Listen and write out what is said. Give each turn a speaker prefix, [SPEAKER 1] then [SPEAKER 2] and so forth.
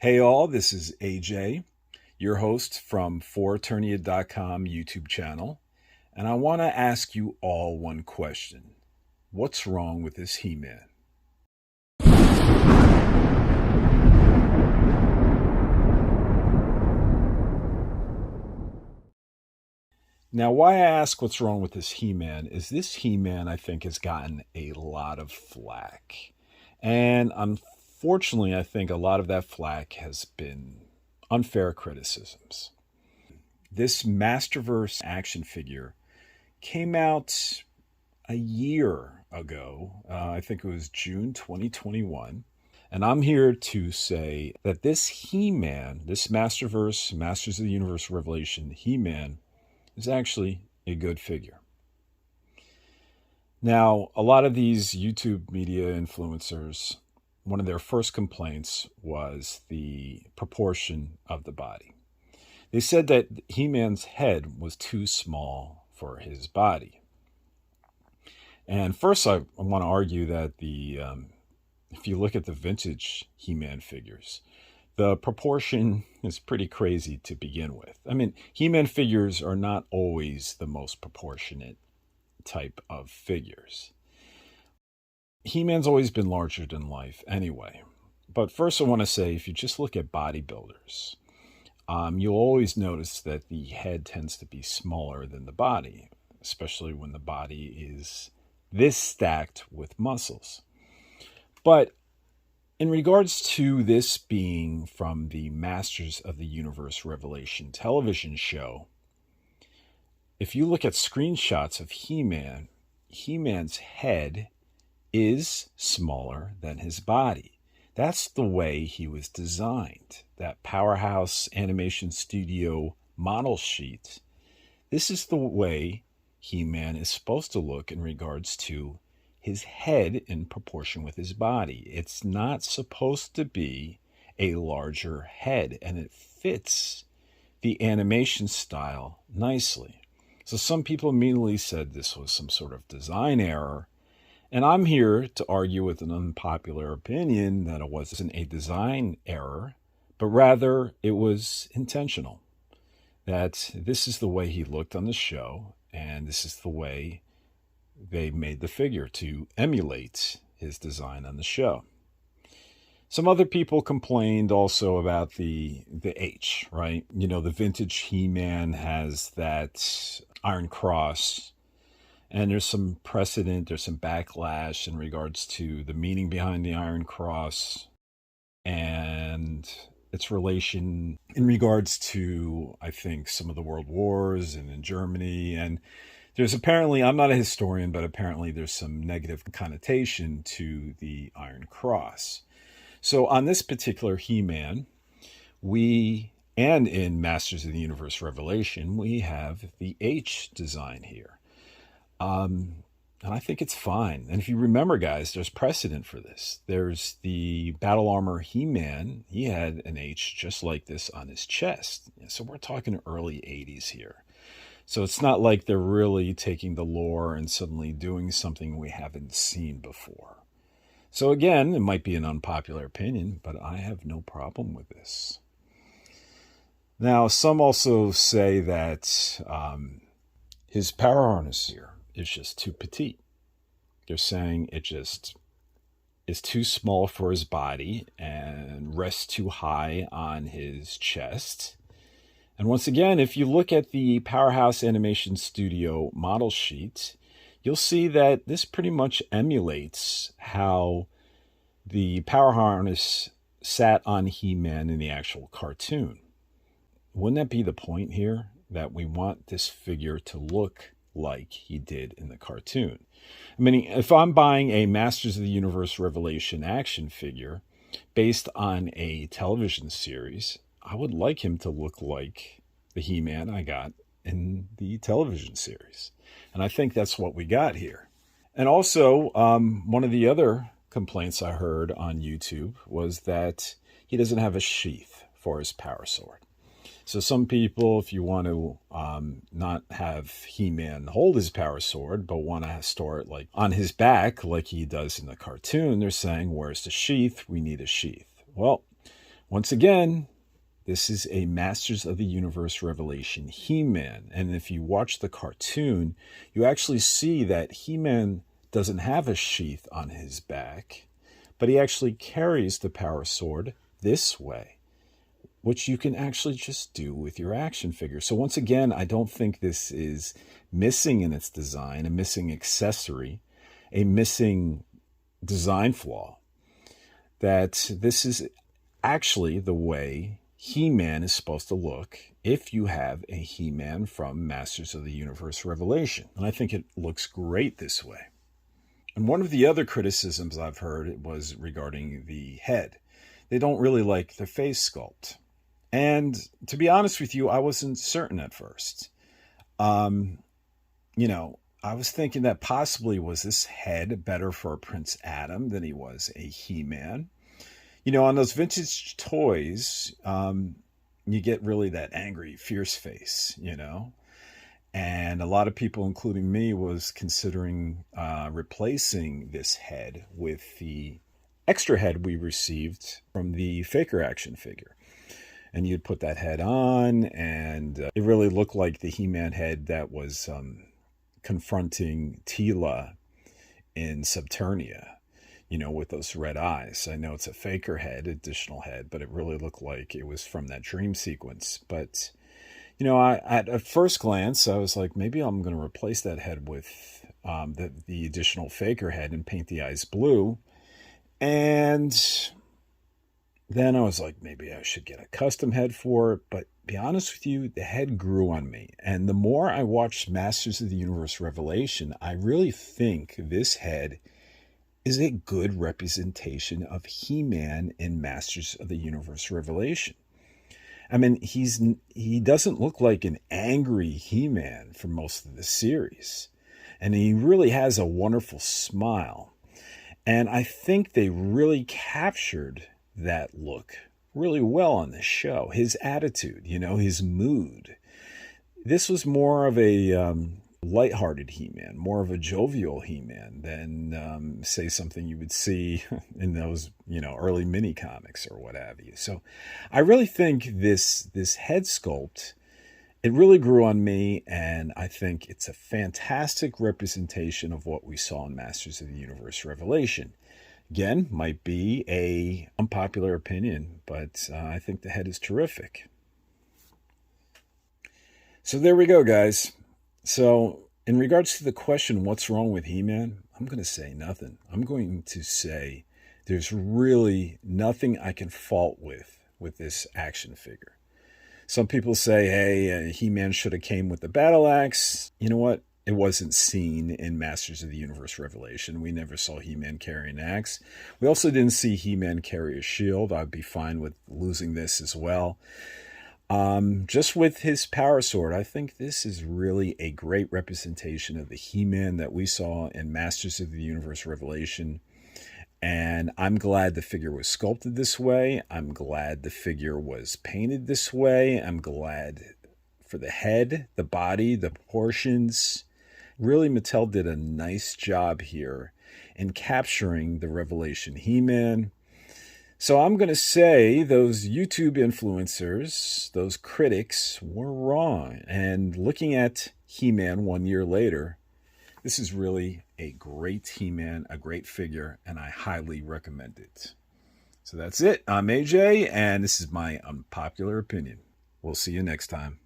[SPEAKER 1] Hey all, this is AJ, your host from foreturnia.com YouTube channel, and I want to ask you all one question. What's wrong with this He-Man? Now, why I ask what's wrong with this He-Man is this He-Man, I think, has gotten a lot of flack. And unfortunately, I think a lot of that flack has been unfair criticisms. This Masterverse action figure came out a year ago. I think it was June 2021. And I'm here to say that this He-Man, this Masterverse, Masters of the Universe Revelation He-Man, is actually a good figure. Now, a lot of these YouTube media influencers, one of their first complaints was the proportion of the body. They said that He-Man's head was too small for his body. And first, I want to argue that if you look at the vintage He-Man figures, the proportion is pretty crazy to begin with. I mean, He-Man figures are not always the most proportionate type of figures. He-Man's always been larger than life anyway. But first I want to say, if you just look at bodybuilders, you'll always notice that the head tends to be smaller than the body, especially when the body is this stacked with muscles. But in regards to this being from the Masters of the Universe Revelation television show, if you look at screenshots of He-Man, He-Man's head is smaller than his body. That's the way he was designed. That Powerhouse Animation Studio model sheet. This is the way He-Man is supposed to look in regards to his head in proportion with his body. It's not supposed to be a larger head, and it fits the animation style nicely. So some people immediately said this was some sort of design error. And I'm here to argue with an unpopular opinion that it wasn't a design error, but rather it was intentional. That this is the way he looked on the show, and this is the way they made the figure to emulate his design on the show. Some other people complained also about the H, right? You know, the vintage He-Man has that Iron Cross, and there's some precedent, there's some backlash in regards to the meaning behind the Iron Cross and its relation in regards to, I think, some of the world wars and in Germany. And there's apparently, I'm not a historian, but apparently there's some negative connotation to the Iron Cross. So on this particular He-Man, and in Masters of the Universe Revelation, we have the H design here. And I think it's fine. And if you remember, guys, there's precedent for this. There's the Battle Armor He-Man. He had an H just like this on his chest. So we're talking early 80s here. So it's not like they're really taking the lore and suddenly doing something we haven't seen before. So again, it might be an unpopular opinion, but I have no problem with this. Now, some also say that his power harness here is just too petite. They're saying it just is too small for his body and rests too high on his chest. And once again, if you look at the Powerhouse Animation Studio model sheet, you'll see that this pretty much emulates how the power harness sat on He-Man in the actual cartoon. Wouldn't that be the point here? That we want this figure to look like he did in the cartoon. I mean, if I'm buying a Masters of the Universe Revelation action figure based on a television series, I would like him to look like the He-Man I got in the television series. And I think that's what we got here. And also, one of the other complaints I heard on YouTube was that he doesn't have a sheath for his power sword. So some people, if you want to not have He-Man hold his power sword, but want to store it like on his back like he does in the cartoon, they're saying, where's the sheath? We need a sheath. Well, Once again, this is a Masters of the Universe Revelation He-Man. And if you watch the cartoon, you actually see that He-Man doesn't have a sheath on his back, but he actually carries the power sword this way, which you can actually just do with your action figure. So once again, I don't think this is missing in its design, a missing accessory, a missing design flaw. That this is actually the way He-Man is supposed to look if you have a He-Man from Masters of the Universe Revelation. And I think it looks great this way. And one of the other criticisms I've heard was regarding the head. They don't really like the face sculpt. And to be honest with you, I wasn't certain at first. I was thinking that possibly was this head better for Prince Adam than he was a He-Man. On those vintage toys, you get really that angry, fierce face, And a lot of people, including me, was considering replacing this head with the extra head we received from the Faker action figure. And you'd put that head on, and it really looked like the He-Man head that was confronting Tila in Subternia, with those red eyes. I know it's a Faker head, additional head, but it really looked like it was from that dream sequence. But, at first glance, I was like, maybe I'm going to replace that head with the additional Faker head and paint the eyes blue. And then I was like, maybe I should get a custom head for it. But be honest with you, the head grew on me. And the more I watched Masters of the Universe Revelation, I really think this head is a good representation of He-Man in Masters of the Universe Revelation. I mean, he doesn't look like an angry He-Man for most of the series. And he really has a wonderful smile. And I think they really captured that look really well on this show. His attitude, his mood. This was more of a lighthearted He-Man, more of a jovial He-Man than, say, something you would see in those, early mini comics or what have you. So I really think this head sculpt, it really grew on me, and I think it's a fantastic representation of what we saw in Masters of the Universe Revelation. Again, might be a unpopular opinion, but I think the head is terrific. So there we go, guys. So in regards to the question, what's wrong with He-Man? I'm going to say nothing. I'm going to say there's really nothing I can fault with this action figure. Some people say, hey, He-Man should have came with the battle axe. You know what? It wasn't seen in Masters of the Universe Revelation. We never saw He-Man carry an axe. We also didn't see He-Man carry a shield. I'd be fine with losing this as well. Just with his power sword, I think this is really a great representation of the He-Man that we saw in Masters of the Universe Revelation. And I'm glad the figure was sculpted this way. I'm glad the figure was painted this way. I'm glad for the head, the body, the proportions. Really, Mattel did a nice job here in capturing the Revelation He-Man. So I'm going to say those YouTube influencers, those critics, were wrong. And looking at He-Man 1 year later, this is really a great He-Man, a great figure, and I highly recommend it. So that's it. I'm AJ, and this is my unpopular opinion. We'll see you next time.